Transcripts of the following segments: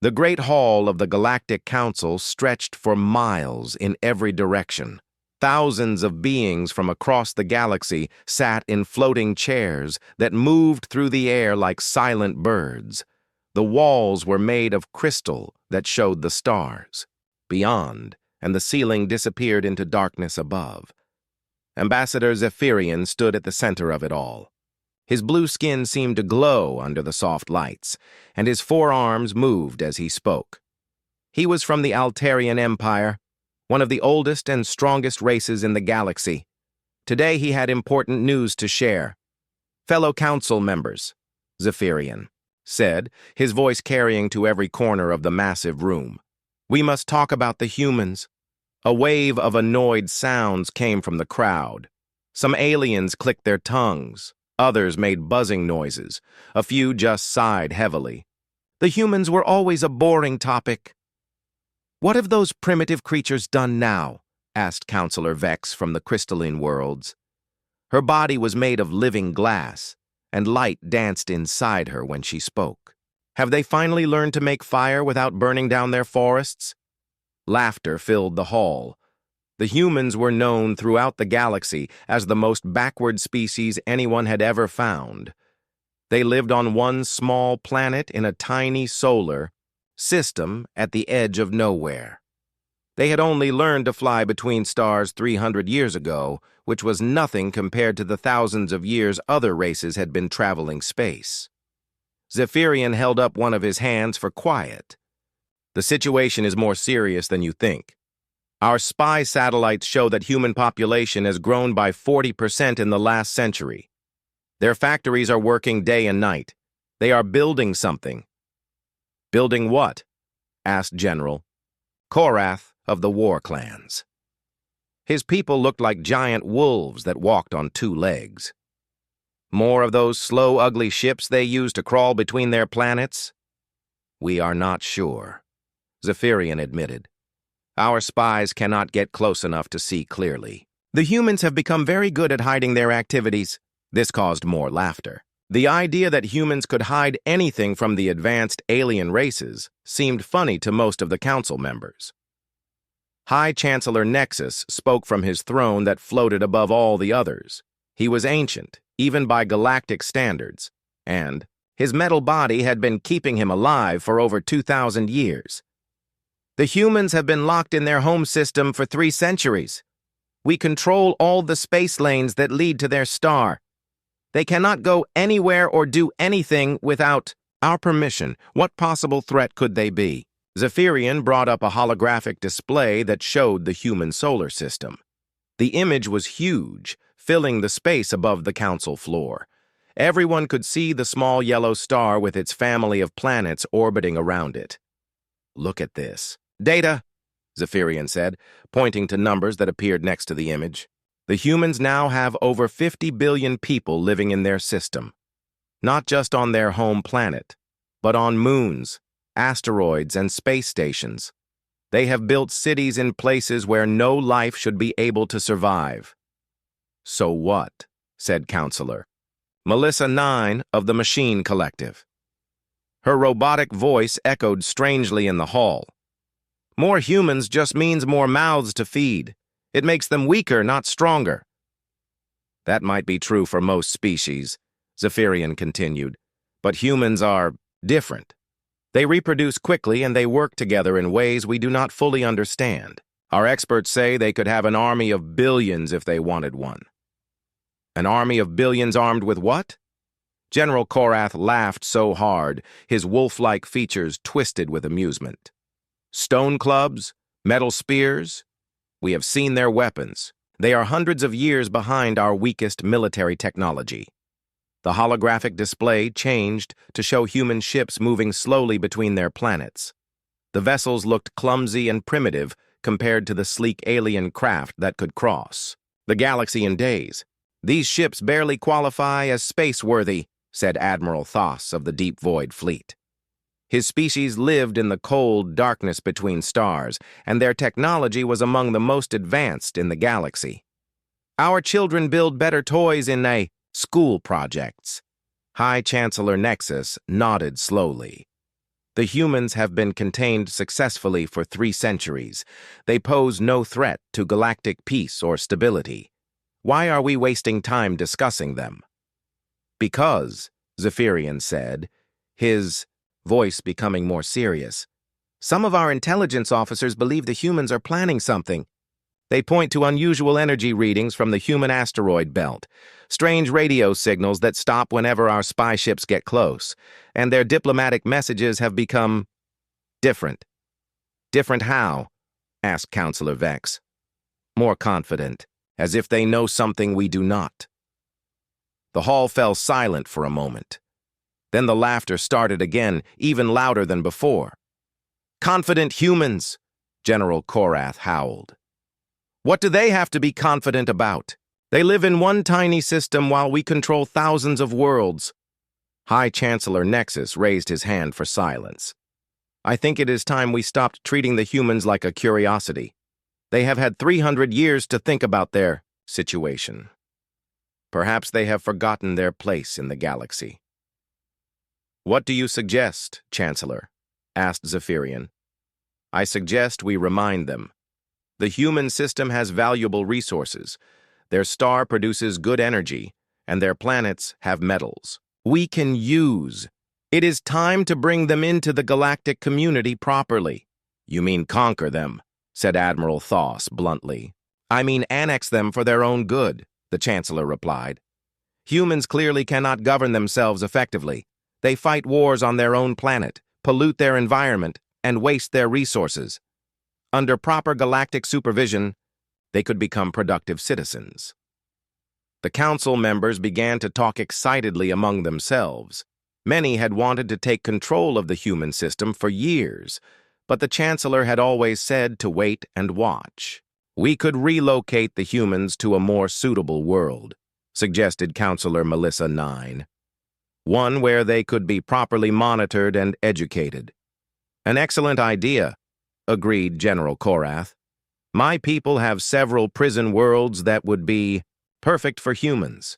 The great hall of the Galactic Council stretched for miles in every direction. Thousands of beings from across the galaxy sat in floating chairs that moved through the air like silent birds. The walls were made of crystal that showed the stars beyond, and the ceiling disappeared into darkness above. Ambassador Zephyrian stood at the center of it all. His blue skin seemed to glow under the soft lights, and his forearms moved as he spoke. He was from the Altarian Empire, one of the oldest and strongest races in the galaxy. Today he had important news to share. "Fellow council members," Zephyrian said, his voice carrying to every corner of the massive room. "We must talk about the humans." A wave of annoyed sounds came from the crowd. Some aliens clicked their tongues. Others made buzzing noises. A few just sighed heavily. The humans were always a boring topic. "What have those primitive creatures done now?" asked Counselor Vex from the crystalline worlds. Her body was made of living glass, and light danced inside her when she spoke. "Have they finally learned to make fire without burning down their forests?" Laughter filled the hall. The humans were known throughout the galaxy as the most backward species anyone had ever found. They lived on one small planet in a tiny solar system at the edge of nowhere. They had only learned to fly between stars 300 years ago, which was nothing compared to the thousands of years other races had been traveling space. Zephyrian held up one of his hands for quiet. "The situation is more serious than you think. Our spy satellites show that human population has grown by 40% in the last century. Their factories are working day and night. They are building something." "Building what?" asked General Korath of the War Clans. His people looked like giant wolves that walked on two legs. "More of those slow, ugly ships they use to crawl between their planets?" "We are not sure," Zephyrian admitted. "Our spies cannot get close enough to see clearly. The humans have become very good at hiding their activities." This caused more laughter. The idea that humans could hide anything from the advanced alien races seemed funny to most of the council members. High Chancellor Nexus spoke from his throne that floated above all the others. He was ancient, even by galactic standards, and his metal body had been keeping him alive for over 2,000 years. "The humans have been locked in their home system for 3 centuries. We control all the space lanes that lead to their star. They cannot go anywhere or do anything without our permission. What possible threat could they be?" Zephyrian brought up a holographic display that showed the human solar system. The image was huge, filling the space above the council floor. Everyone could see the small yellow star with its family of planets orbiting around it. "Look at this. Data," Zephyrian said, pointing to numbers that appeared next to the image. "The humans now have over 50 billion people living in their system. Not just on their home planet, but on moons, asteroids, and space stations. They have built cities in places where no life should be able to survive." "So what?" said Counselor Melissa 9 of the Machine Collective. Her robotic voice echoed strangely in the hall. "More humans just means more mouths to feed. It makes them weaker, not stronger." "That might be true for most species," Zephyrian continued, "but humans are different. They reproduce quickly and they work together in ways we do not fully understand. Our experts say they could have an army of billions if they wanted one." "An army of billions armed with what?" General Korath laughed so hard, his wolf-like features twisted with amusement. "Stone clubs? Metal spears? We have seen their weapons. They are hundreds of years behind our weakest military technology." The holographic display changed to show human ships moving slowly between their planets. The vessels looked clumsy and primitive compared to the sleek alien craft that could cross the galaxy in days. "These ships barely qualify as space-worthy," said Admiral Thos of the Deep Void Fleet. His species lived in the cold darkness between stars, and their technology was among the most advanced in the galaxy. "Our children build better toys in school projects." High Chancellor Nexus nodded slowly. The humans have been contained successfully for 3 centuries. They pose no threat to galactic peace or stability. Why are we wasting time discussing them? Because, Zephyrian said, his voice becoming more serious, some of our intelligence officers believe the humans are planning something. They point to unusual energy readings from the human asteroid belt, strange radio signals that stop whenever our spy ships get close, and their diplomatic messages have become different. Different how? Asked Counselor Vex. More confident, as if they know something we do not. The hall fell silent for a moment. Then the laughter started again, even louder than before. Confident humans, General Korath howled. What do they have to be confident about? They live in one tiny system while we control thousands of worlds. High Chancellor Nexus raised his hand for silence. I think it is time we stopped treating the humans like a curiosity. They have had 300 years to think about their situation. Perhaps they have forgotten their place in the galaxy. What do you suggest, Chancellor? Asked Zephyrian. I suggest we remind them. The human system has valuable resources. Their star produces good energy, and their planets have metals. We can use. It is time to bring them into the galactic community properly. You mean conquer them, said Admiral Thoss bluntly. I mean annex them for their own good, the Chancellor replied. Humans clearly cannot govern themselves effectively. They fight wars on their own planet, pollute their environment, and waste their resources. Under proper galactic supervision, they could become productive citizens. The council members began to talk excitedly among themselves. Many had wanted to take control of the human system for years, but the Chancellor had always said to wait and watch. We could relocate the humans to a more suitable world, suggested Counselor Melissa 9. One where they could be properly monitored and educated. An excellent idea, agreed General Korath. My people have several prison worlds that would be perfect for humans.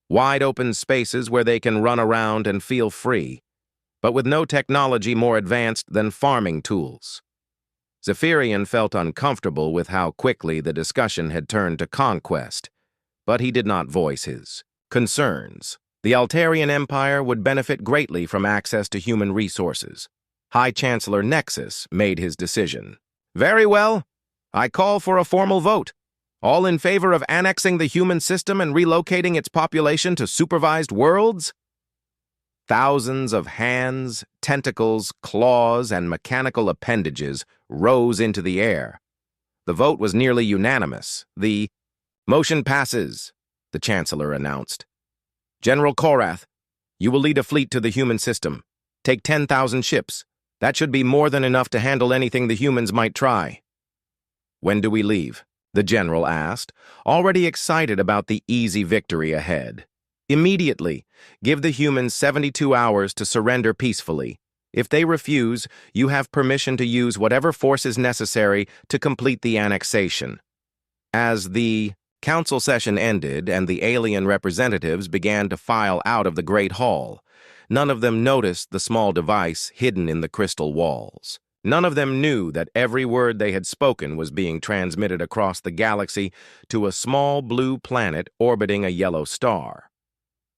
Wide open spaces where they can run around and feel free, but with no technology more advanced than farming tools. Zephyrian felt uncomfortable with how quickly the discussion had turned to conquest, but he did not voice his concerns. The Altarian Empire would benefit greatly from access to human resources. High Chancellor Nexus made his decision. Very well. I call for a formal vote. All in favor of annexing the human system and relocating its population to supervised worlds? Thousands of hands, tentacles, claws, and mechanical appendages rose into the air. The vote was nearly unanimous. The motion passes, the Chancellor announced. General Korath, you will lead a fleet to the human system. Take 10,000 ships. That should be more than enough to handle anything the humans might try. When do we leave? The General asked, already excited about the easy victory ahead. Immediately. Give the humans 72 hours to surrender peacefully. If they refuse, you have permission to use whatever force is necessary to complete the annexation. As the council session ended and the alien representatives began to file out of the Great Hall, none of them noticed the small device hidden in the crystal walls. None of them knew that every word they had spoken was being transmitted across the galaxy to a small blue planet orbiting a yellow star.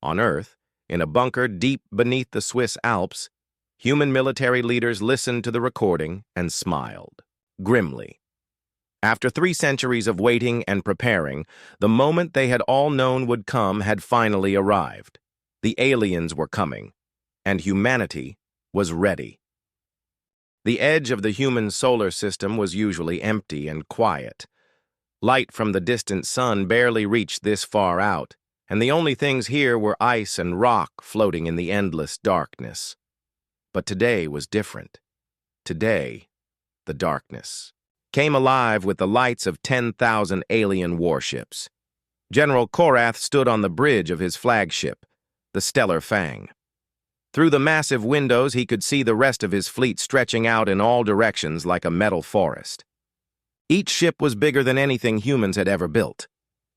On Earth, in a bunker deep beneath the Swiss Alps, human military leaders listened to the recording and smiled, grimly. After 3 centuries of waiting and preparing, the moment they had all known would come had finally arrived. The aliens were coming, and humanity was ready. The edge of the human solar system was usually empty and quiet. Light from the distant sun barely reached this far out, and the only things here were ice and rock floating in the endless darkness. But today was different. Today, the darkness came alive with the lights of 10,000 alien warships. General Korath stood on the bridge of his flagship, the Stellar Fang. Through the massive windows, he could see the rest of his fleet stretching out in all directions like a metal forest. Each ship was bigger than anything humans had ever built.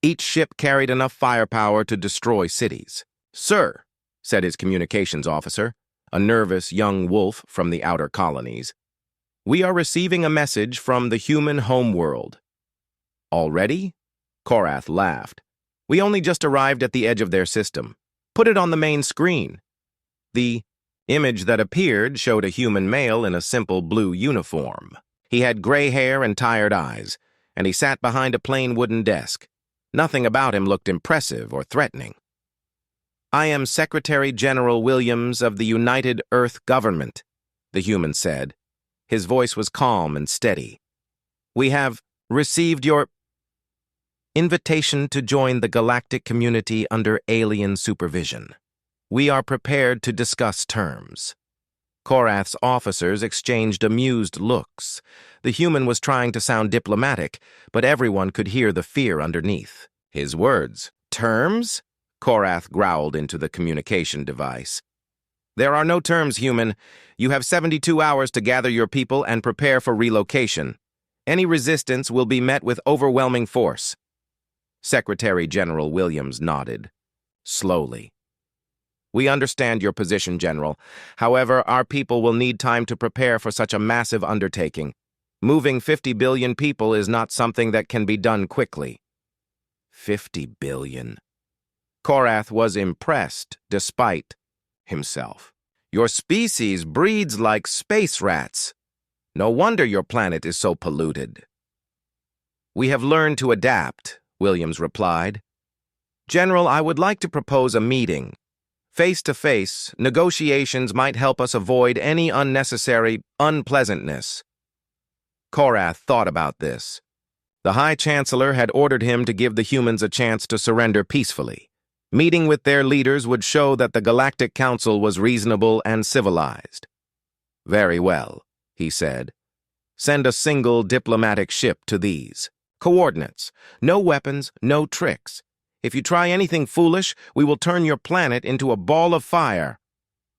Each ship carried enough firepower to destroy cities. "Sir," said his communications officer, a nervous young wolf from the outer colonies. "We are receiving a message from the human homeworld." "Already?" Korath laughed. "We only just arrived at the edge of their system. Put it on the main screen." The image that appeared showed a human male in a simple blue uniform. He had gray hair and tired eyes, and he sat behind a plain wooden desk. Nothing about him looked impressive or threatening. "I am Secretary General Williams of the United Earth Government," the human said. His voice was calm and steady. "We have received your invitation to join the galactic community under alien supervision. We are prepared to discuss terms." Korath's officers exchanged amused looks. The human was trying to sound diplomatic, but everyone could hear the fear underneath. His words, "Terms?" Korath growled into the communication device. "There are no terms, human. You have 72 hours to gather your people and prepare for relocation. Any resistance will be met with overwhelming force." Secretary General Williams nodded. Slowly. "We understand your position, General. However, our people will need time to prepare for such a massive undertaking. Moving 50 billion people is not something that can be done quickly." 50 billion. Korath was impressed, despite himself. "Your species breeds like space rats. No wonder your planet is so polluted." "We have learned to adapt," Williams replied. "General, I would like to propose a meeting. Face-to-face, negotiations might help us avoid any unnecessary unpleasantness." Korath thought about this. The High Chancellor had ordered him to give the humans a chance to surrender peacefully. Meeting with their leaders would show that the Galactic Council was reasonable and civilized. "Very well," he said. "Send a single diplomatic ship to these. Coordinates. No weapons, no tricks. If you try anything foolish, we will turn your planet into a ball of fire."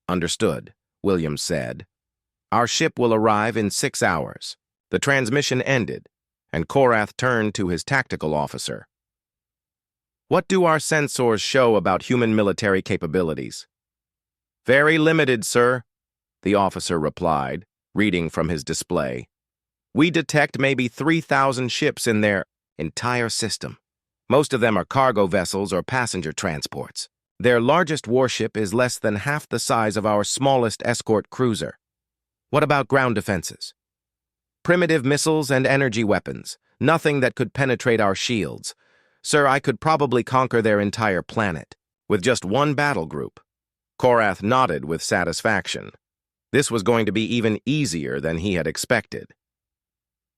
"Understood," Williams said. "Our ship will arrive in 6 hours." The transmission ended, and Korath turned to his tactical officer. "What do our sensors show about human military capabilities?" "Very limited, sir," the officer replied, reading from his display. "We detect maybe 3,000 ships in their entire system. Most of them are cargo vessels or passenger transports. Their largest warship is less than half the size of our smallest escort cruiser." "What about ground defenses?" "Primitive missiles and energy weapons. Nothing that could penetrate our shields. Sir, I could probably conquer their entire planet with just one battle group." Korath nodded with satisfaction. This was going to be even easier than he had expected.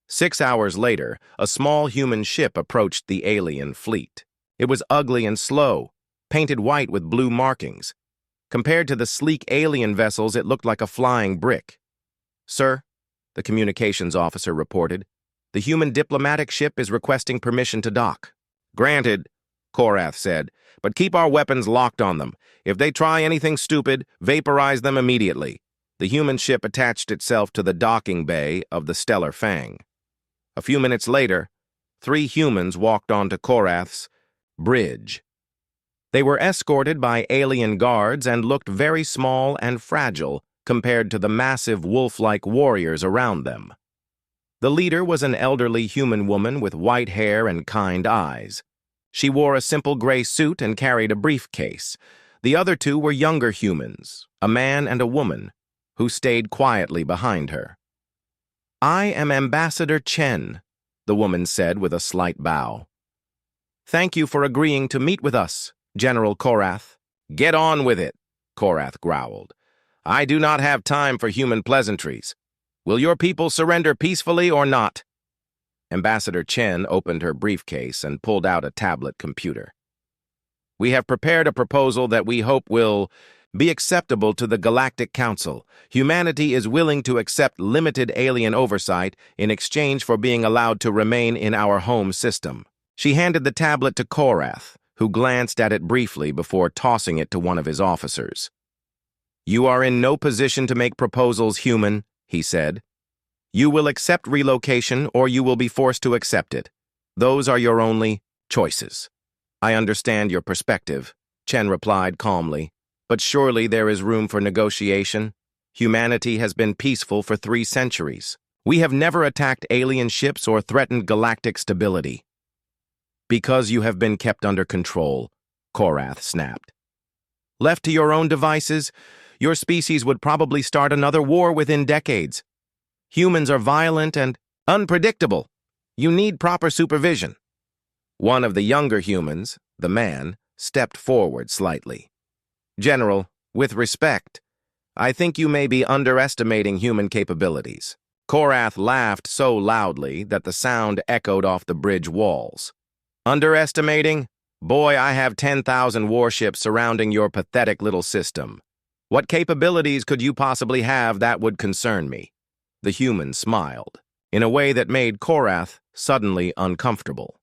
6 hours later, a small human ship approached the alien fleet. It was ugly and slow, painted white with blue markings. Compared to the sleek alien vessels, it looked like a flying brick. "Sir," the communications officer reported, "the human diplomatic ship is requesting permission to dock." "Granted," Korath said, "but keep our weapons locked on them. If they try anything stupid, vaporize them immediately." The human ship attached itself to the docking bay of the Stellar Fang. A few minutes later, 3 humans walked onto Korath's bridge. They were escorted by alien guards and looked very small and fragile compared to the massive wolf-like warriors around them. The leader was an elderly human woman with white hair and kind eyes. She wore a simple gray suit and carried a briefcase. The other 2 were younger humans, a man and a woman, who stayed quietly behind her. "I am Ambassador Chen," the woman said with a slight bow. "Thank you for agreeing to meet with us, General Korath." "Get on with it," Korath growled. "I do not have time for human pleasantries. Will your people surrender peacefully or not?" Ambassador Chen opened her briefcase and pulled out a tablet computer. "We have prepared a proposal that we hope will be acceptable to the Galactic Council. Humanity is willing to accept limited alien oversight in exchange for being allowed to remain in our home system." She handed the tablet to Korath, who glanced at it briefly before tossing it to one of his officers. "You are in no position to make proposals, human," he said. "You will accept relocation or you will be forced to accept it. Those are your only choices." "I understand your perspective," Chen replied calmly. But surely there is room for negotiation. Humanity has been peaceful for 3 centuries. We have never attacked alien ships or threatened galactic stability. Because you have been kept under control, Korath snapped. Left to your own devices, your species would probably start another war within decades. Humans are violent and unpredictable. You need proper supervision. One of the younger humans, the man, stepped forward slightly. General, with respect, I think you may be underestimating human capabilities. Korath laughed so loudly that the sound echoed off the bridge walls. Underestimating? Boy, I have 10,000 warships surrounding your pathetic little system. What capabilities could you possibly have that would concern me? The human smiled, in a way that made Korath suddenly uncomfortable.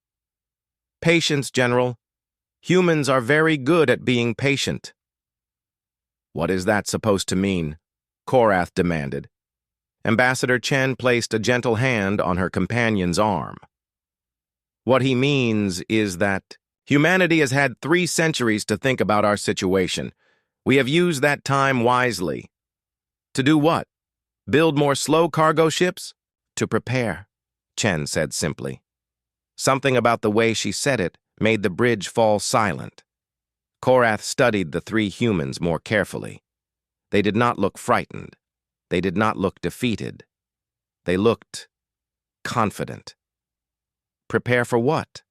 Patience, General. Humans are very good at being patient. What is that supposed to mean? Korath demanded. Ambassador Chen placed a gentle hand on her companion's arm. What he means is that humanity has had 3 centuries to think about our situation. We have used that time wisely. To do what? Build more slow cargo ships? To prepare, Chen said simply. Something about the way she said it made the bridge fall silent. Korath studied the 3 humans more carefully. They did not look frightened. They did not look defeated. They looked confident. Prepare for what?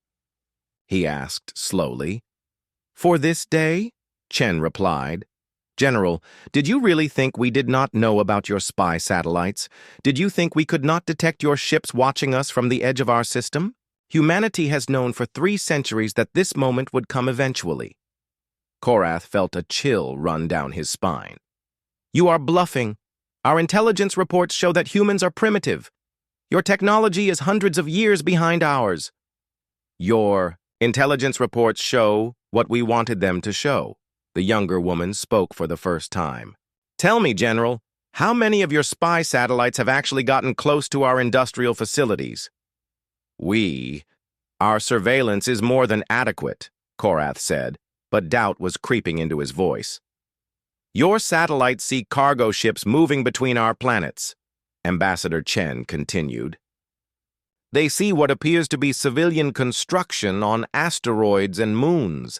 He asked slowly. For this day? Chen replied. General, did you really think we did not know about your spy satellites? Did you think we could not detect your ships watching us from the edge of our system? Humanity has known for 3 centuries that this moment would come eventually. Korath felt a chill run down his spine. You are bluffing. Our intelligence reports show that humans are primitive. Your technology is hundreds of years behind ours. Your intelligence reports show what we wanted them to show. The younger woman spoke for the first time. Tell me, General, how many of your spy satellites have actually gotten close to our industrial facilities? Our surveillance is more than adequate, Korath said, but doubt was creeping into his voice. Your satellites see cargo ships moving between our planets, Ambassador Chen continued. They see what appears to be civilian construction on asteroids and moons.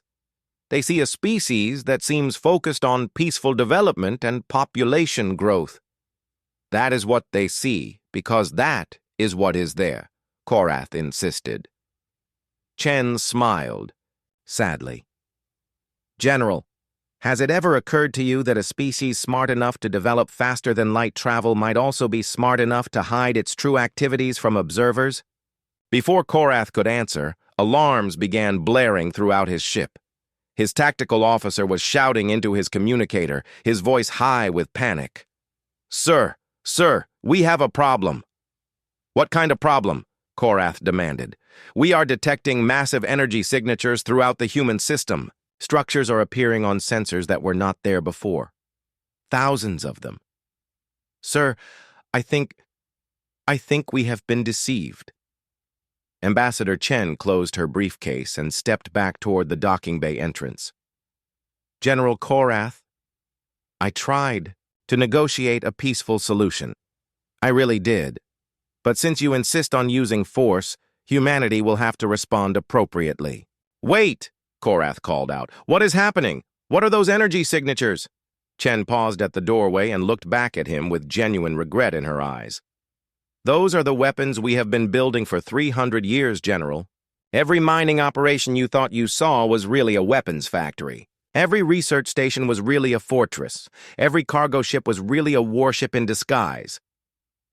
They see a species that seems focused on peaceful development and population growth. That is what they see, because that is what is there, Korath insisted. Chen smiled, sadly. General, has it ever occurred to you that a species smart enough to develop faster than light travel might also be smart enough to hide its true activities from observers? Before Korath could answer, alarms began blaring throughout his ship. His tactical officer was shouting into his communicator, his voice high with panic. Sir, we have a problem. What kind of problem? Korath demanded. We are detecting massive energy signatures throughout the human system. Structures are appearing on sensors that were not there before. Thousands of them. Sir, I think we have been deceived. Ambassador Chen closed her briefcase and stepped back toward the docking bay entrance. General Korath, I tried to negotiate a peaceful solution. I really did. But since you insist on using force, humanity will have to respond appropriately. Wait! Korath called out. What is happening? What are those energy signatures? Chen paused at the doorway and looked back at him with genuine regret in her eyes. Those are the weapons we have been building for 300 years, General. Every mining operation you thought you saw was really a weapons factory. Every research station was really a fortress. Every cargo ship was really a warship in disguise.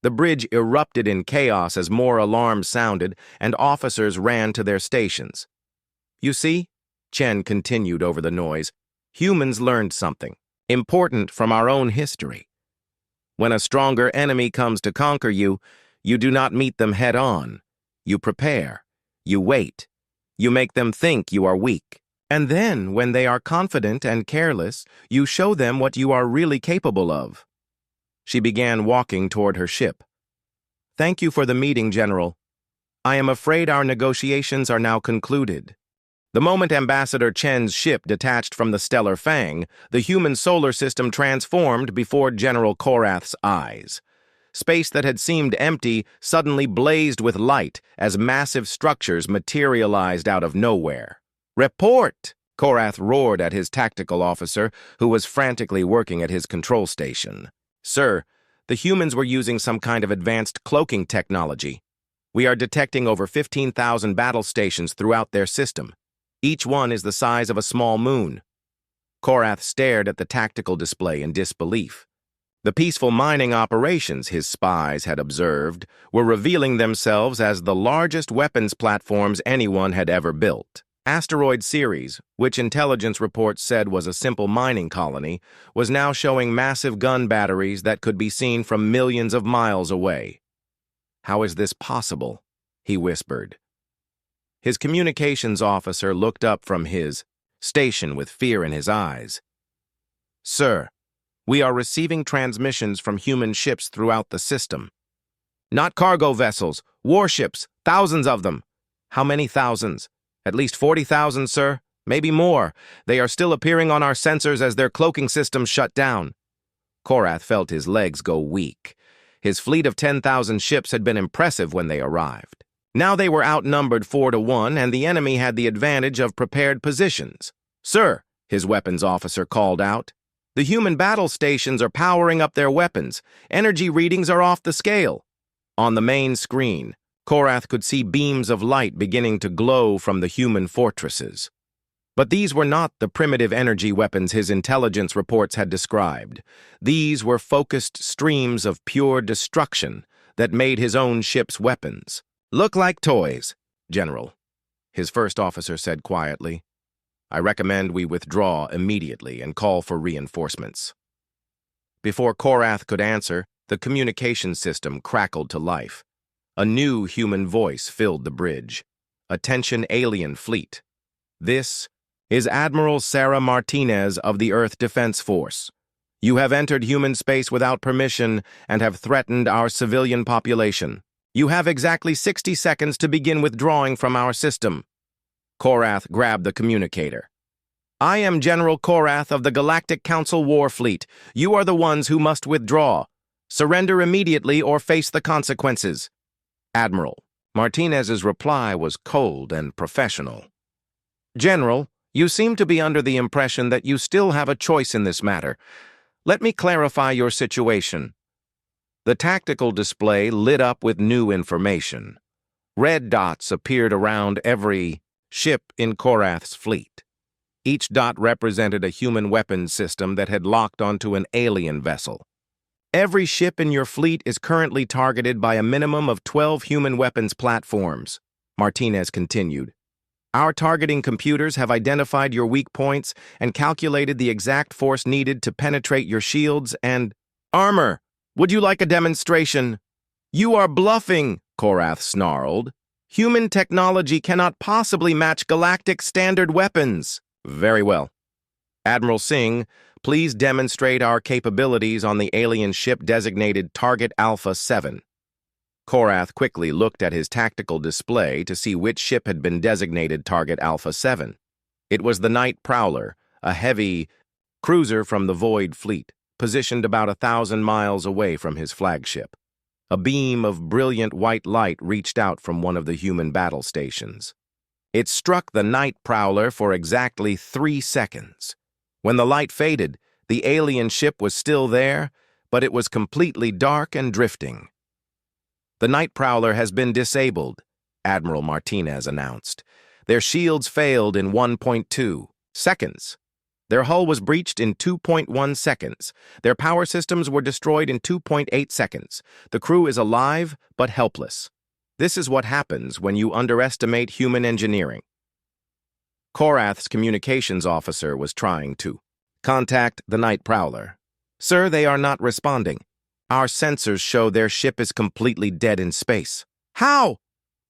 The bridge erupted in chaos as more alarms sounded and officers ran to their stations. You see, Chen continued over the noise, humans learned something important from our own history. When a stronger enemy comes to conquer you, you do not meet them head-on. You prepare. You wait. You make them think you are weak. And then, when they are confident and careless, you show them what you are really capable of. She began walking toward her ship. Thank you for the meeting, General. I am afraid our negotiations are now concluded. The moment Ambassador Chen's ship detached from the stellar fang, the human solar system transformed before General Korath's eyes. Space that had seemed empty suddenly blazed with light as massive structures materialized out of nowhere. "Report!" Korath roared at his tactical officer, who was frantically working at his control station. "Sir, the humans were using some kind of advanced cloaking technology. We are detecting over 15,000 battle stations throughout their system. Each one is the size of a small moon." Korath stared at the tactical display in disbelief. The peaceful mining operations his spies had observed were revealing themselves as the largest weapons platforms anyone had ever built. Asteroid Ceres, which intelligence reports said was a simple mining colony, was now showing massive gun batteries that could be seen from millions of miles away. "How is this possible?" he whispered. His communications officer looked up from his station with fear in his eyes. "Sir, we are receiving transmissions from human ships throughout the system. Not cargo vessels, warships, thousands of them." "How many thousands?" "At least 40,000, sir. Maybe more. They are still appearing on our sensors as their cloaking systems shut down." Korath felt his legs go weak. His fleet of 10,000 ships had been impressive when they arrived. Now they were outnumbered 4-1, and the enemy had the advantage of prepared positions. "Sir," his weapons officer called out, "the human battle stations are powering up their weapons. Energy readings are off the scale." On the main screen, Korath could see beams of light beginning to glow from the human fortresses. But these were not the primitive energy weapons his intelligence reports had described. These were focused streams of pure destruction that made his own ship's weapons look like toys. "General," his first officer said quietly, "I recommend we withdraw immediately and call for reinforcements." Before Korath could answer, the communication system crackled to life. A new human voice filled the bridge. "Attention, alien fleet. This is Admiral Sarah Martinez of the Earth Defense Force. You have entered human space without permission and have threatened our civilian population. You have exactly 60 seconds to begin withdrawing from our system." Korath grabbed the communicator. "I am General Korath of the Galactic Council War Fleet. You are the ones who must withdraw. Surrender immediately or face the consequences." "Admiral." Martinez's reply was cold and professional. "General, you seem to be under the impression that you still have a choice in this matter. Let me clarify your situation." The tactical display lit up with new information. Red dots appeared around every ship in Korath's fleet. Each dot represented a human weapons system that had locked onto an alien vessel. "Every ship in your fleet is currently targeted by a minimum of 12 human weapons platforms," Martinez continued. "Our targeting computers have identified your weak points and calculated the exact force needed to penetrate your shields and armor. Would you like a demonstration?" "You are bluffing," Korath snarled. "Human technology cannot possibly match galactic standard weapons." "Very well. Admiral Singh, please demonstrate our capabilities on the alien ship designated Target Alpha 7. Korath quickly looked at his tactical display to see which ship had been designated Target Alpha 7. It was the Night Prowler, a heavy cruiser from the Void Fleet, positioned about 1,000 miles away from his flagship. A beam of brilliant white light reached out from one of the human battle stations. It struck the Night Prowler for exactly 3 seconds. When the light faded, the alien ship was still there, but it was completely dark and drifting. "The Night Prowler has been disabled," Admiral Martinez announced. "Their shields failed in 1.2 seconds. Their hull was breached in 2.1 seconds. Their power systems were destroyed in 2.8 seconds. The crew is alive but helpless. This is what happens when you underestimate human engineering." Korath's communications officer was trying to contact the Night Prowler. "Sir, they are not responding. Our sensors show their ship is completely dead in space." "How?"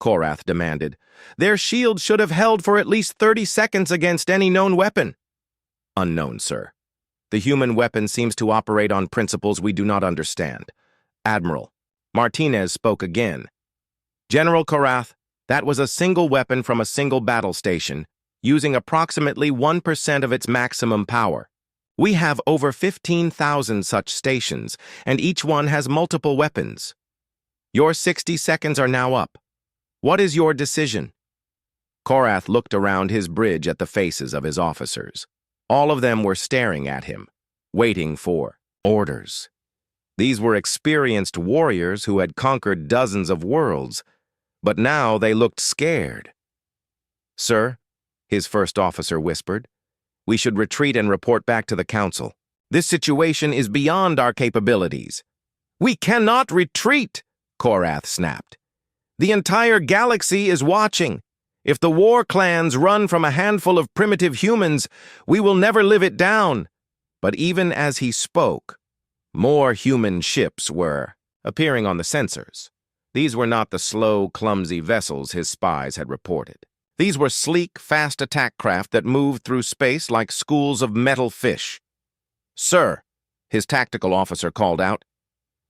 Korath demanded. "Their shields should have held for at least 30 seconds against any known weapon." "Unknown, sir. The human weapon seems to operate on principles we do not understand." "Admiral." Martinez spoke again. "General Korath, that was a single weapon from a single battle station. using approximately 1% of its maximum power. We have over 15,000 such stations, and each one has multiple weapons. Your 60 seconds are now up. What is your decision? Korath looked around his bridge at the faces of his officers. All of them were staring at him, waiting for orders. These were experienced warriors who had conquered dozens of worlds, but now they looked scared. "Sir," his first officer whispered, "we should retreat and report back to the council. This situation is beyond our capabilities." "We cannot retreat," Korath snapped. "The entire galaxy is watching. If the war clans run from a handful of primitive humans, we will never live it down." But even as he spoke, more human ships were appearing on the sensors. These were not the slow, clumsy vessels his spies had reported. These were sleek, fast attack craft that moved through space like schools of metal fish. "Sir," his tactical officer called out,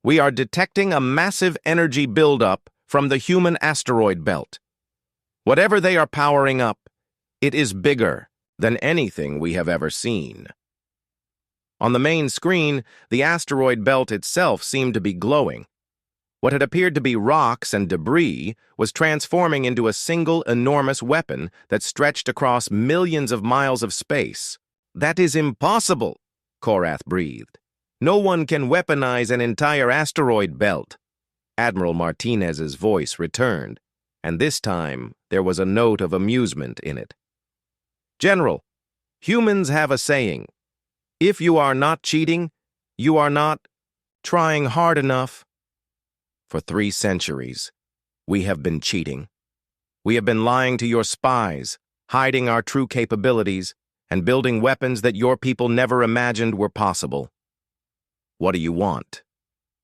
"we are detecting a massive energy buildup from the human asteroid belt. Whatever they are powering up, it is bigger than anything we have ever seen." On the main screen, the asteroid belt itself seemed to be glowing. What had appeared to be rocks and debris was transforming into a single enormous weapon that stretched across millions of miles of space. "That is impossible," Korath breathed. "No one can weaponize an entire asteroid belt." Admiral Martinez's voice returned, and this time there was a note of amusement in it. "General, humans have a saying. If you are not cheating, you are not trying hard enough. For 3 centuries, we have been cheating. We have been lying to your spies, hiding our true capabilities, and building weapons that your people never imagined were possible." "What do you want?"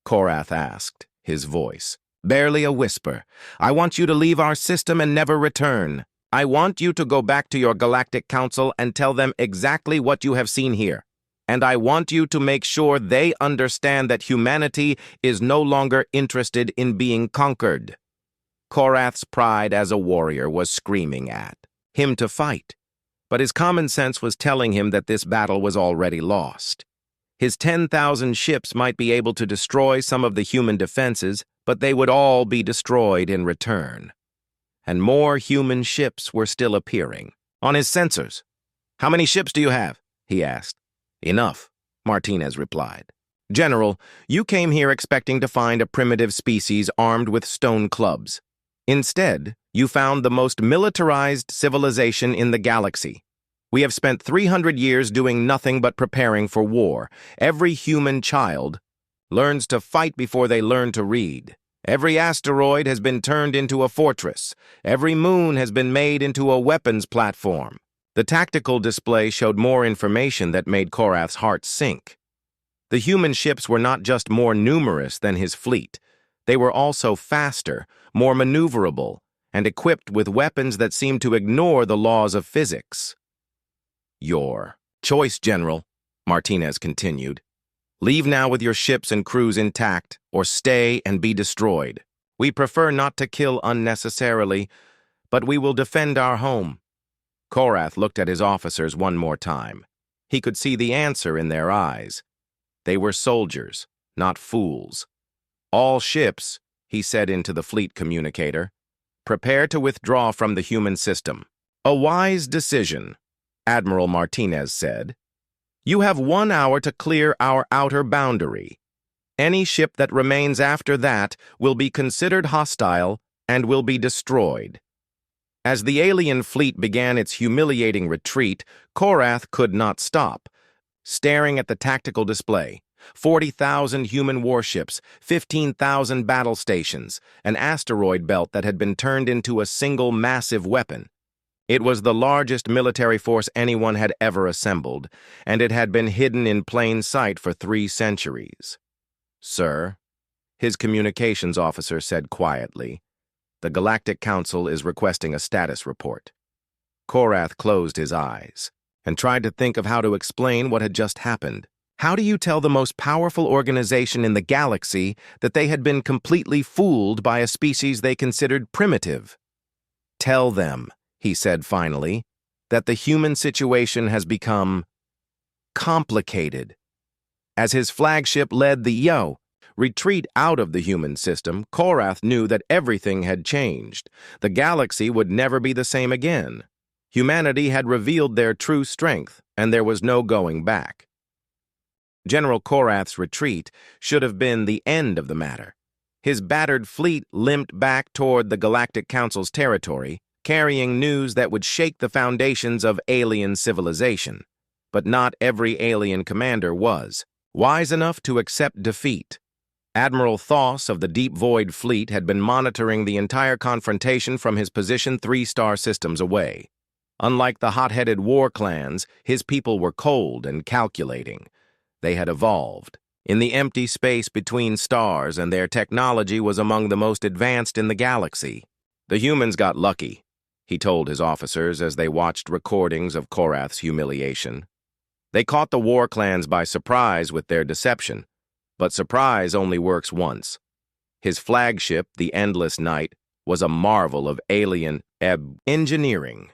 Korath asked, his voice barely a whisper. "I want you to leave our system and never return. I want you to go back to your Galactic Council and tell them exactly what you have seen here. And I want you to make sure they understand that humanity is no longer interested in being conquered." Korath's pride as a warrior was screaming at him to fight, but his common sense was telling him that this battle was already lost. His 10,000 ships might be able to destroy some of the human defenses, but they would all be destroyed in return. And more human ships were still appearing on his sensors. "How many ships do you have?" he asked. "Enough," Martinez replied. "General, you came here expecting to find a primitive species armed with stone clubs. Instead, you found the most militarized civilization in the galaxy. We have spent 300 years doing nothing but preparing for war. Every human child learns to fight before they learn to read. Every asteroid has been turned into a fortress. Every moon has been made into a weapons platform." The tactical display showed more information that made Korath's heart sink. The human ships were not just more numerous than his fleet. They were also faster, more maneuverable, and equipped with weapons that seemed to ignore the laws of physics. "Your choice, General," Martinez continued. "Leave now with your ships and crews intact, or stay and be destroyed. We prefer not to kill unnecessarily, but we will defend our home." Korath looked at his officers one more time. He could see the answer in their eyes. They were soldiers, not fools. "All ships," he said into the fleet communicator, "prepare to withdraw from the human system." "A wise decision," Admiral Martinez said. "You have 1 hour to clear our outer boundary. Any ship that remains after that will be considered hostile and will be destroyed." As the alien fleet began its humiliating retreat, Korath could not stop, staring at the tactical display. 40,000 human warships, 15,000 battle stations, an asteroid belt that had been turned into a single massive weapon. It was the largest military force anyone had ever assembled, and it had been hidden in plain sight for 3 centuries. "Sir," his communications officer said quietly, "the Galactic Council is requesting a status report." Korath closed his eyes and tried to think of how to explain what had just happened. How do you tell the most powerful organization in the galaxy that they had been completely fooled by a species they considered primitive? "Tell them," he said finally, that the human situation has become complicated. As his flagship led the retreat out of the human system, Korath knew that everything had changed. The galaxy would never be the same again. Humanity had revealed their true strength, and there was no going back. General Korath's retreat should have been the end of the matter. His battered fleet limped back toward the Galactic Council's territory, carrying news that would shake the foundations of alien civilization. But not every alien commander was wise enough to accept defeat. Admiral Thoss of the Deep Void Fleet had been monitoring the entire confrontation from his position 3-star systems away. Unlike the hot-headed war clans, his people were cold and calculating. They had evolved in the empty space between stars, and their technology was among the most advanced in the galaxy. The humans got lucky, he told his officers as they watched recordings of Korath's humiliation. They caught the war clans by surprise with their deception, but surprise only works once. His flagship, the Endless Night, was a marvel of alien engineering.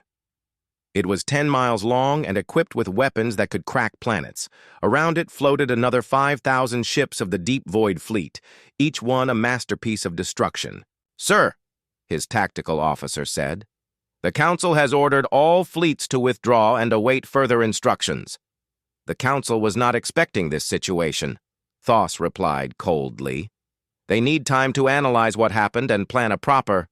It was 10 miles long and equipped with weapons that could crack planets. Around it floated another 5,000 ships of the Deep Void Fleet, each one a masterpiece of destruction. "Sir," his tactical officer said, "the Council has ordered all fleets to withdraw and await further instructions." The Council was not expecting this situation, Thoss replied coldly. They need time to analyze what happened and plan a proper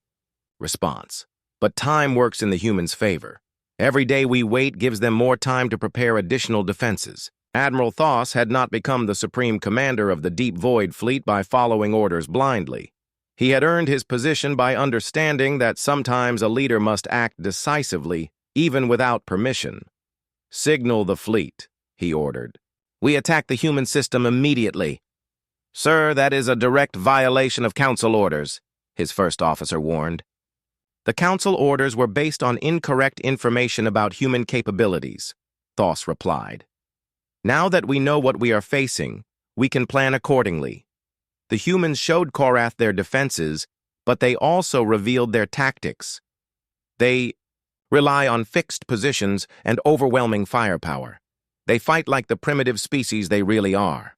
response. But time works in the humans' favor. Every day we wait gives them more time to prepare additional defenses. Admiral Thoss had not become the supreme commander of the Deep Void Fleet by following orders blindly. He had earned his position by understanding that sometimes a leader must act decisively, even without permission. "Signal the fleet," he ordered. "We attack the human system immediately." "Sir, that is a direct violation of Council orders," his first officer warned. The Council orders were based on incorrect information about human capabilities, Thoss replied. "Now that we know what we are facing, we can plan accordingly." The humans showed Korath their defenses, but they also revealed their tactics. They rely on fixed positions and overwhelming firepower. They fight like the primitive species they really are.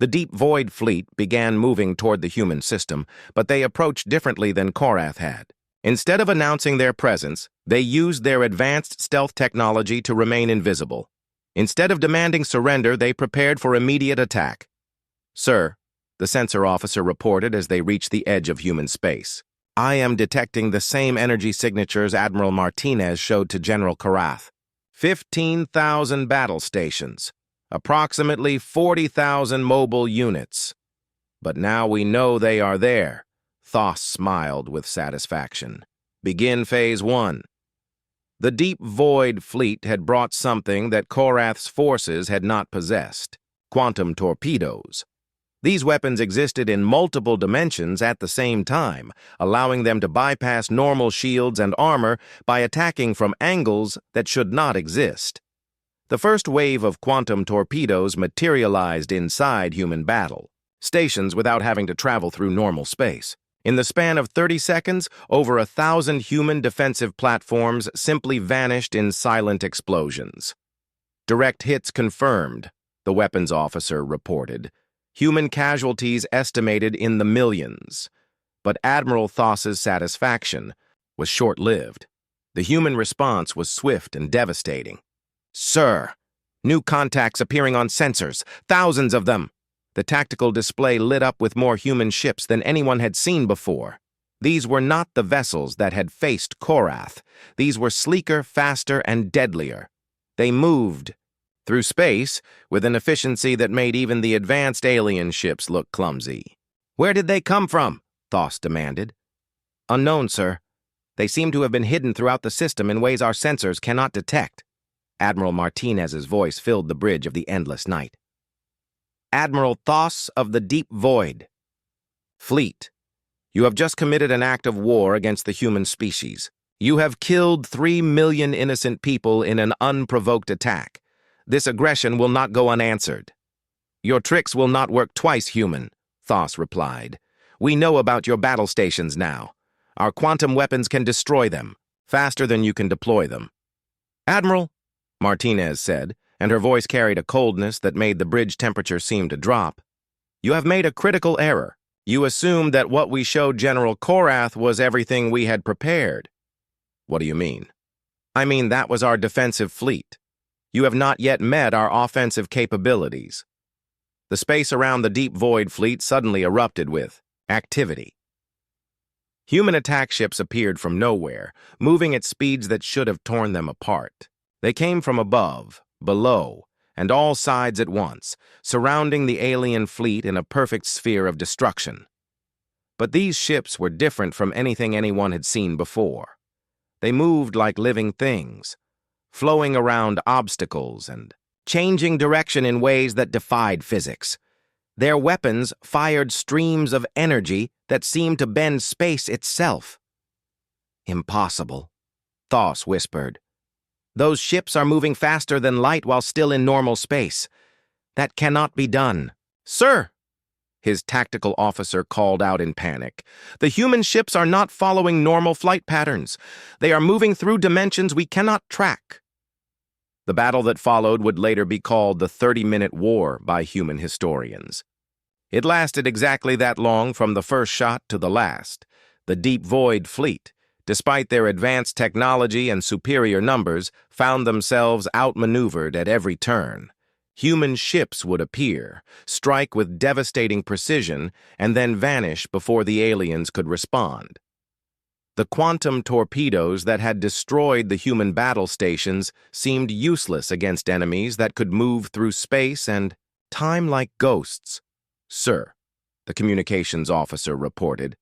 The Deep Void Fleet began moving toward the human system, but they approached differently than Korath had. Instead of announcing their presence, they used their advanced stealth technology to remain invisible. Instead of demanding surrender, they prepared for immediate attack. "Sir," the sensor officer reported as they reached the edge of human space, "I am detecting the same energy signatures Admiral Martinez showed to General Korath. 15,000 battle stations, approximately 40,000 mobile units. But now we know they are there." Thoss smiled with satisfaction. "Begin Phase 1. The Deep Void Fleet had brought something that Korath's forces had not possessed: quantum torpedoes. These weapons existed in multiple dimensions at the same time, allowing them to bypass normal shields and armor by attacking from angles that should not exist. The first wave of quantum torpedoes materialized inside human battle stations without having to travel through normal space. In the span of 30 seconds, over 1,000 human defensive platforms simply vanished in silent explosions. "Direct hits confirmed," the weapons officer reported. "Human casualties estimated in the millions." But Admiral Thoss's satisfaction was short-lived. The human response was swift and devastating. "Sir, new contacts appearing on sensors, thousands of them." The tactical display lit up with more human ships than anyone had seen before. These were not the vessels that had faced Korath. These were sleeker, faster, and deadlier. They moved through space with an efficiency that made even the advanced alien ships look clumsy. "Where did they come from?" Thoss demanded. "Unknown, sir. They seem to have been hidden throughout the system in ways our sensors cannot detect." Admiral Martinez's voice filled the bridge of the Endless Night. "Admiral Thoss of the Deep Void Fleet, you have just committed an act of war against the human species. You have killed 3 million innocent people in an unprovoked attack. This aggression will not go unanswered." "Your tricks will not work twice, human," Thoss replied. "We know about your battle stations now. Our quantum weapons can destroy them, faster than you can deploy them." "Admiral," Martinez said, and her voice carried a coldness that made the bridge temperature seem to drop. "You have made a critical error. You assumed that what we showed General Korath was everything we had prepared." "What do you mean?" "I mean that was our defensive fleet. You have not yet met our offensive capabilities." The space around the Deep Void fleet suddenly erupted with activity. Human attack ships appeared from nowhere, moving at speeds that should have torn them apart. They came from above, below, and all sides at once, surrounding the alien fleet in a perfect sphere of destruction. But these ships were different from anything anyone had seen before. They moved like living things, flowing around obstacles and changing direction in ways that defied physics. Their weapons fired streams of energy that seemed to bend space itself. "Impossible," Thos whispered. "Those ships are moving faster than light while still in normal space. That cannot be done." "Sir," his tactical officer called out in panic, "the human ships are not following normal flight patterns. They are moving through dimensions we cannot track." The battle that followed would later be called the 30-minute war by human historians. It lasted exactly that long from the first shot to the last. The Deep Void fleet, despite their advanced technology and superior numbers, found themselves outmaneuvered at every turn. Human ships would appear, strike with devastating precision, and then vanish before the aliens could respond. The quantum torpedoes that had destroyed the human battle stations seemed useless against enemies that could move through space and time like ghosts. "Sir," the communications officer reported,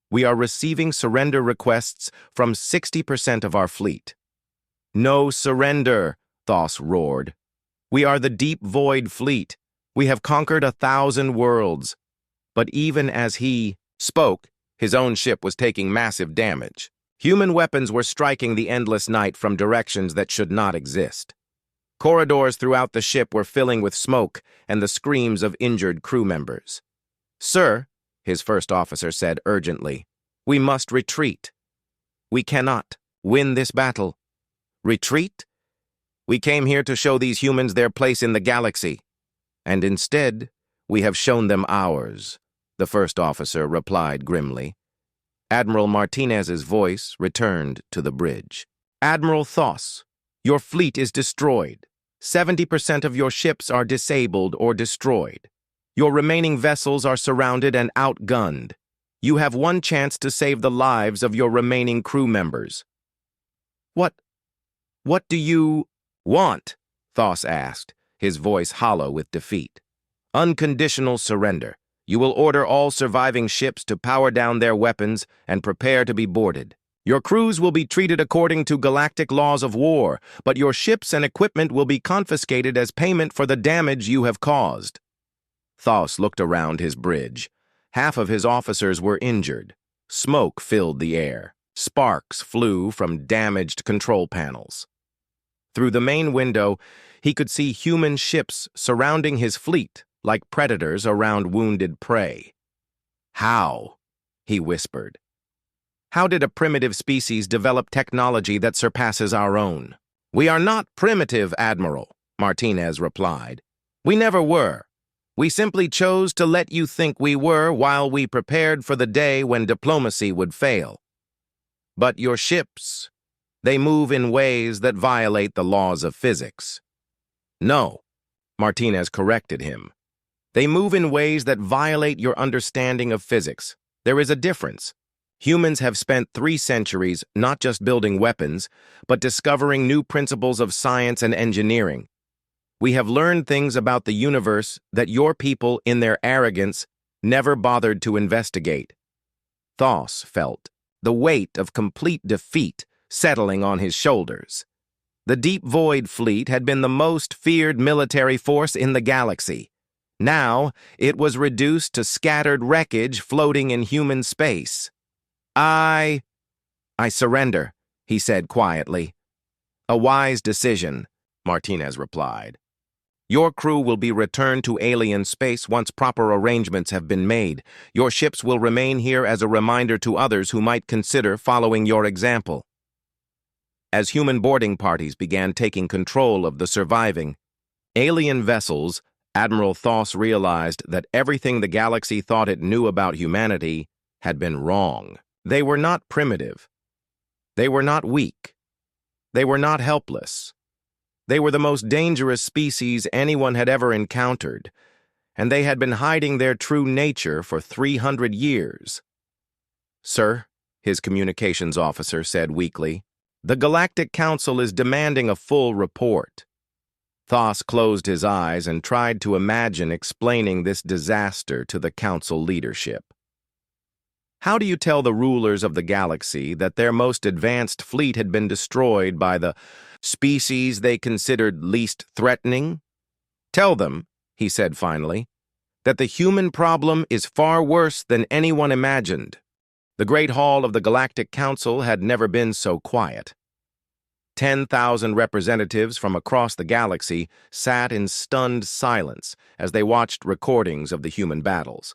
"we are receiving surrender requests from 60% of our fleet." "No surrender," Thos roared. "We are the Deep Void fleet. We have conquered 1,000 worlds." But even as he spoke, his own ship was taking massive damage. Human weapons were striking the endless night from directions that should not exist. Corridors throughout the ship were filling with smoke and the screams of injured crew members. "Sir," his first officer said urgently, "we must retreat. We cannot win this battle." "Retreat? We came here to show these humans their place in the galaxy. And instead, we have shown them ours," the first officer replied grimly. Admiral Martinez's voice returned to the bridge. "Admiral Thos, your fleet is destroyed. 70% of your ships are disabled or destroyed. Your remaining vessels are surrounded and outgunned. You have one chance to save the lives of your remaining crew members." What do you want?" Thos asked, his voice hollow with defeat. "Unconditional surrender. You will order all surviving ships to power down their weapons and prepare to be boarded. Your crews will be treated according to galactic laws of war, but your ships and equipment will be confiscated as payment for the damage you have caused." Thos looked around his bridge. Half of his officers were injured. Smoke filled the air. Sparks flew from damaged control panels. Through the main window, he could see human ships surrounding his fleet like predators around wounded prey. "How?" he whispered. "How did a primitive species develop technology that surpasses our own?" "We are not primitive, Admiral," Martinez replied. "We never were. We simply chose to let you think we were while we prepared for the day when diplomacy would fail. But your ships, they move in ways that violate the laws of physics." "No," Martinez corrected him. "They move in ways that violate your understanding of physics. There is a difference. Humans have spent 3 centuries not just building weapons, but discovering new principles of science and engineering. We have learned things about the universe that your people, in their arrogance, never bothered to investigate." Thos felt the weight of complete defeat settling on his shoulders. The Deep Void fleet had been the most feared military force in the galaxy. Now, it was reduced to scattered wreckage floating in human space. I surrender," he said quietly. "A wise decision," Martinez replied. "Your crew will be returned to alien space once proper arrangements have been made. Your ships will remain here as a reminder to others who might consider following your example." As human boarding parties began taking control of the surviving alien vessels, Admiral Thoss realized that everything the galaxy thought it knew about humanity had been wrong. They were not primitive. They were not weak. They were not helpless. They were the most dangerous species anyone had ever encountered, and they had been hiding their true nature for 300 years. "Sir," his communications officer said weakly, "the Galactic Council is demanding a full report." Thoss closed his eyes and tried to imagine explaining this disaster to the Council leadership. How do you tell the rulers of the galaxy that their most advanced fleet had been destroyed by the species they considered least threatening? Tell them, he said finally, that the human problem is far worse than anyone imagined. The Great Hall of the Galactic Council had never been so quiet. 10,000 representatives from across the galaxy sat in stunned silence as they watched recordings of the human battles.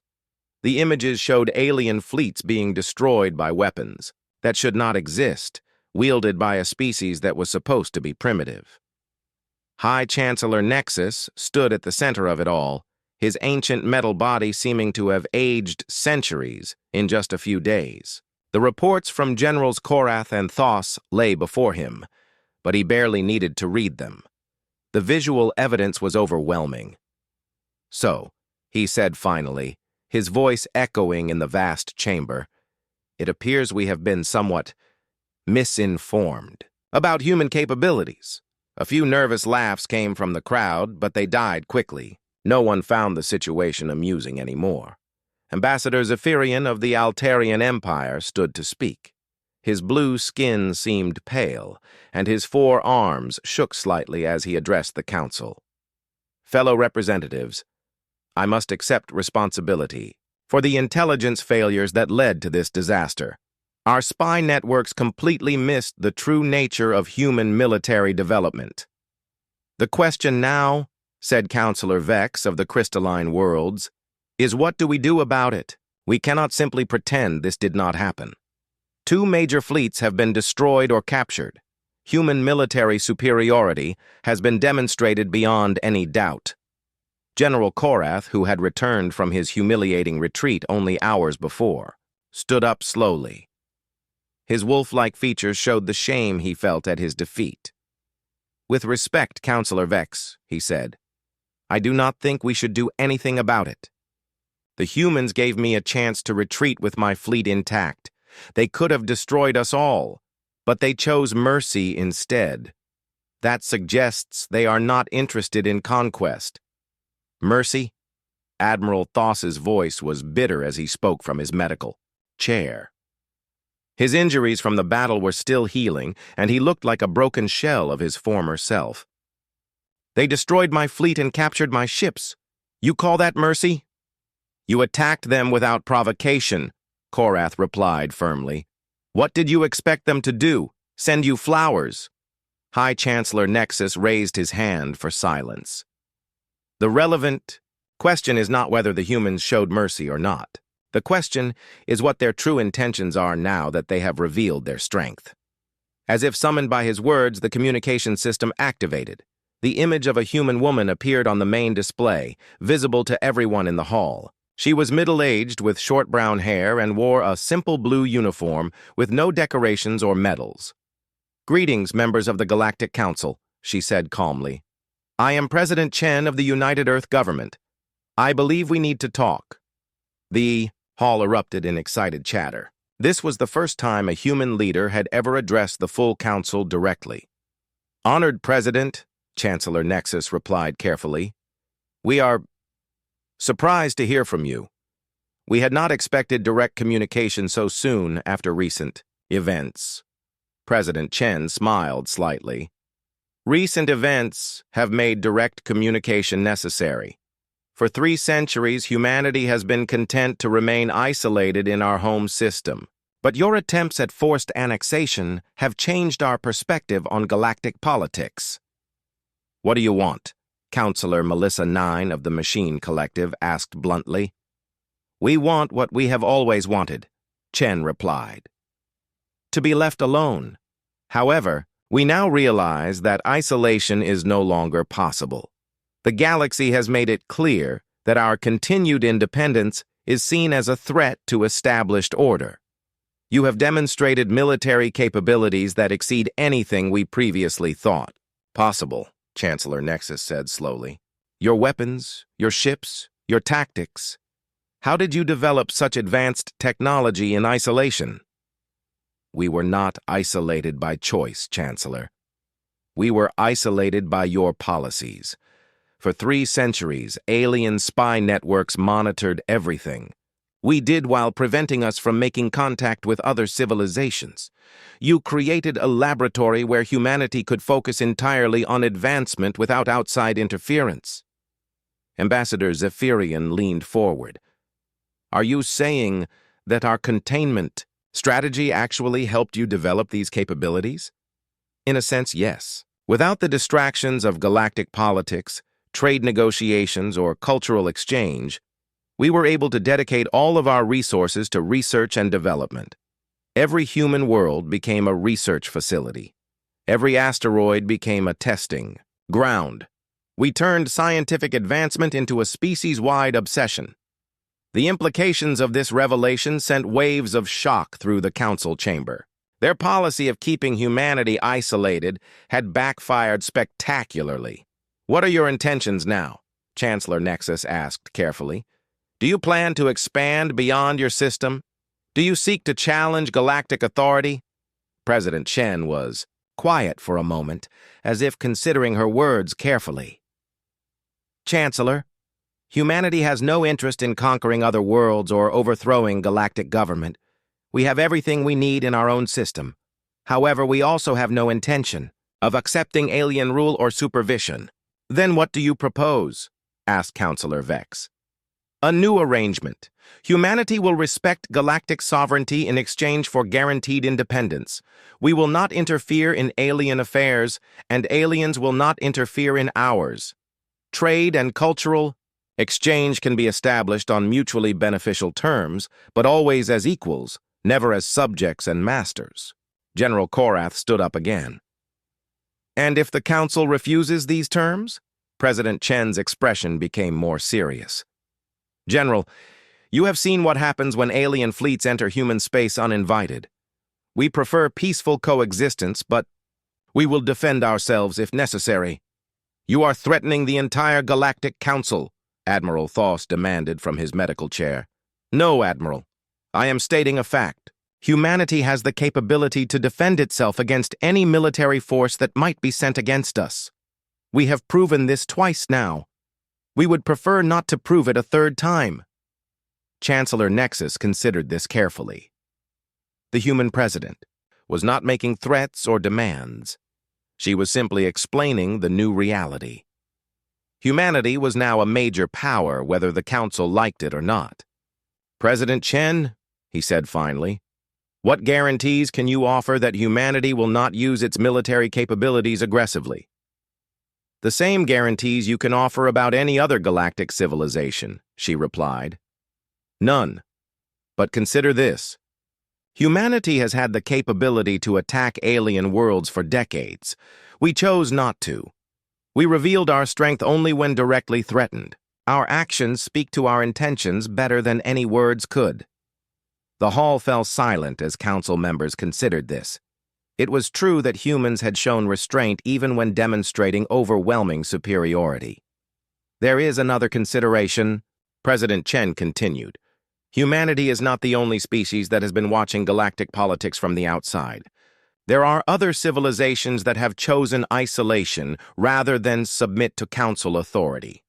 The images showed alien fleets being destroyed by weapons that should not exist, wielded by a species that was supposed to be primitive. High Chancellor Nexus stood at the center of it all, his ancient metal body seeming to have aged centuries in just a few days. The reports from Generals Korath and Thoss lay before him, but he barely needed to read them. The visual evidence was overwhelming. "So," he said finally, his voice echoing in the vast chamber, "it appears we have been somewhat misinformed about human capabilities." A few nervous laughs came from the crowd, but they died quickly. No one found the situation amusing anymore. Ambassador Zephyrian of the Altarian Empire stood to speak. His blue skin seemed pale, and his 4 arms shook slightly as he addressed the council. "Fellow representatives, I must accept responsibility for the intelligence failures that led to this disaster. Our spy networks completely missed the true nature of human military development. The question now," said Counselor Vex of the Crystalline Worlds, "is what do we do about it? We cannot simply pretend this did not happen. 2 major fleets have been destroyed or captured. Human military superiority has been demonstrated beyond any doubt." General Korath, who had returned from his humiliating retreat only hours before, stood up slowly. His wolf-like features showed the shame he felt at his defeat. "With respect, Counselor Vex," he said, "I do not think we should do anything about it. The humans gave me a chance to retreat with my fleet intact. They could have destroyed us all, but they chose mercy instead. That suggests they are not interested in conquest." "Mercy?" Admiral Thoss's voice was bitter as he spoke from his medical chair. His injuries from the battle were still healing, and he looked like a broken shell of his former self. "They destroyed my fleet and captured my ships. You call that mercy?" "You attacked them without provocation," Korath replied firmly. "What did you expect them to do? Send you flowers?" High Chancellor Nexus raised his hand for silence. "The relevant question is not whether the humans showed mercy or not. The question is what their true intentions are now that they have revealed their strength." As if summoned by his words, the communication system activated. The image of a human woman appeared on the main display, visible to everyone in the hall. She was middle-aged with short brown hair and wore a simple blue uniform with no decorations or medals. "Greetings, members of the Galactic Council," she said calmly. "I am President Chen of the United Earth Government. I believe we need to talk." The hall erupted in excited chatter. This was the first time a human leader had ever addressed the full council directly. "Honored President," Chancellor Nexus replied carefully, "we are surprised to hear from you. We had not expected direct communication so soon after recent events." President Chen smiled slightly. "Recent events have made direct communication necessary. For 3 centuries, humanity has been content to remain isolated in our home system. But your attempts at forced annexation have changed our perspective on galactic politics." "What do you want?" Counselor Melissa 9 of the Machine Collective asked bluntly. "We want what we have always wanted," Chen replied. "To be left alone. However, We now realize that isolation is no longer possible. The galaxy has made it clear that our continued independence is seen as a threat to established order. You have demonstrated military capabilities that exceed anything we previously thought possible, Chancellor Nexus said slowly. Your weapons, your ships, your tactics. How did you develop such advanced technology in isolation? We were not isolated by choice, Chancellor. We were isolated by your policies. For 3 centuries, alien spy networks monitored everything. We did while preventing us from making contact with other civilizations. You created a laboratory where humanity could focus entirely on advancement without outside interference. Ambassador Zephyrian leaned forward. Are you saying that our containment strategy actually helped you develop these capabilities? In a sense, yes. Without the distractions of galactic politics, trade negotiations, or cultural exchange, we were able to dedicate all of our resources to research and development. Every human world became a research facility. Every asteroid became a testing ground. We turned scientific advancement into a species-wide obsession. The implications of this revelation sent waves of shock through the council chamber. Their policy of keeping humanity isolated had backfired spectacularly. What are your intentions now? Chancellor Nexus asked carefully. Do you plan to expand beyond your system? Do you seek to challenge galactic authority? President Chen was quiet for a moment, as if considering her words carefully. Chancellor, humanity has no interest in conquering other worlds or overthrowing galactic government. We have everything we need in our own system. However, we also have no intention of accepting alien rule or supervision. Then what do you propose? Asked Councillor Vex. A new arrangement. Humanity will respect galactic sovereignty in exchange for guaranteed independence. We will not interfere in alien affairs, and aliens will not interfere in ours. Trade and cultural exchange can be established on mutually beneficial terms, but always as equals, never as subjects and masters. General Korath stood up again. And if the Council refuses these terms? President Chen's expression became more serious. General, you have seen what happens when alien fleets enter human space uninvited. We prefer peaceful coexistence, but we will defend ourselves if necessary. You are threatening the entire Galactic Council, Admiral Thoss demanded from his medical chair. No, Admiral. I am stating a fact. Humanity has the capability to defend itself against any military force that might be sent against us. We have proven this twice now. We would prefer not to prove it a 3rd time. Chancellor Nexus considered this carefully. The human president was not making threats or demands. She was simply explaining the new reality. Humanity was now a major power, whether the Council liked it or not. President Chen, he said finally, what guarantees can you offer that humanity will not use its military capabilities aggressively? The same guarantees you can offer about any other galactic civilization, she replied. None. But consider this. Humanity has had the capability to attack alien worlds for decades. We chose not to. We revealed our strength only when directly threatened. Our actions speak to our intentions better than any words could. The hall fell silent as council members considered this. It was true that humans had shown restraint even when demonstrating overwhelming superiority. There is another consideration, President Chen continued. Humanity is not the only species that has been watching galactic politics from the outside. There are other civilizations that have chosen isolation rather than submit to council authority.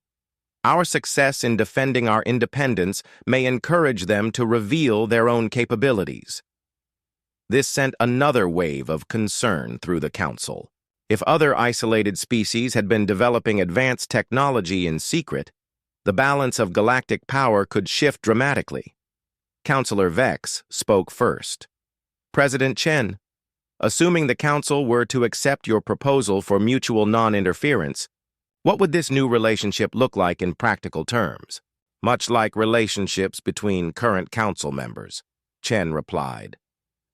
Our success in defending our independence may encourage them to reveal their own capabilities. This sent another wave of concern through the council. If other isolated species had been developing advanced technology in secret, the balance of galactic power could shift dramatically. Councillor Vex spoke first. President Chen, assuming the council were to accept your proposal for mutual non-interference, what would this new relationship look like in practical terms? Much like relationships between current council members, Chen replied.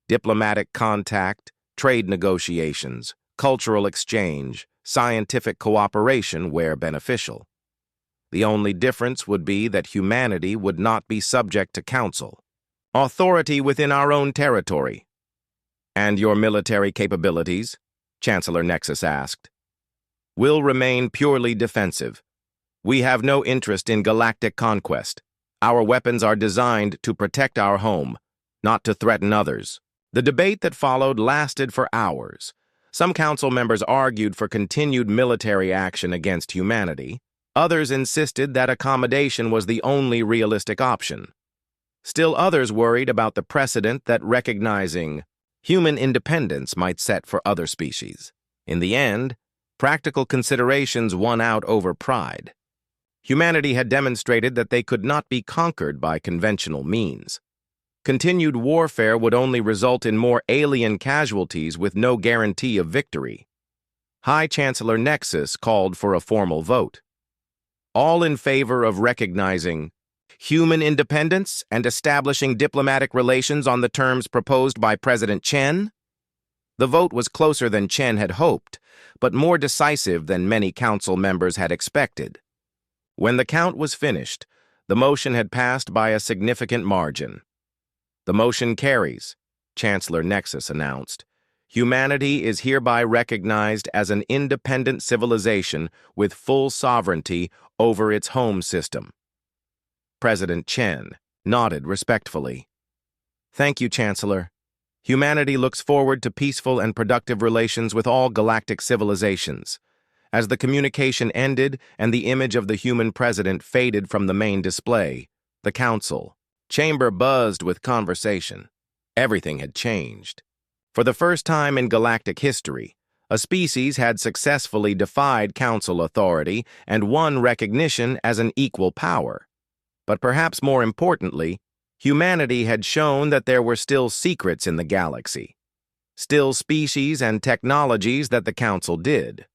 Diplomatic contact, trade negotiations, cultural exchange, scientific cooperation where beneficial. The only difference would be that humanity would not be subject to council. Authority within our own territory. And your military capabilities? Chancellor Nexus asked. Will remain purely defensive. We have no interest in galactic conquest. Our weapons are designed to protect our home, not to threaten others. The debate that followed lasted for hours. Some council members argued for continued military action against humanity. Others insisted that accommodation was the only realistic option. Still others worried about the precedent that recognizing human independence might set for other species. In the end, practical considerations won out over pride. Humanity had demonstrated that they could not be conquered by conventional means. Continued warfare would only result in more alien casualties with no guarantee of victory. High Chancellor Nexus called for a formal vote. All in favor of recognizing human independence and establishing diplomatic relations on the terms proposed by President Chen? The vote was closer than Chen had hoped, but more decisive than many council members had expected. When the count was finished, the motion had passed by a significant margin. The motion carries, Chancellor Nexus announced. Humanity is hereby recognized as an independent civilization with full sovereignty over its home system. President Chen nodded respectfully. Thank you, Chancellor. Humanity looks forward to peaceful and productive relations with all galactic civilizations. As the communication ended and the image of the human president faded from the main display, the council chamber buzzed with conversation. Everything had changed. For the first time in galactic history, a species had successfully defied council authority and won recognition as an equal power. But perhaps more importantly, humanity had shown that there were still secrets in the galaxy, still species and technologies that the council did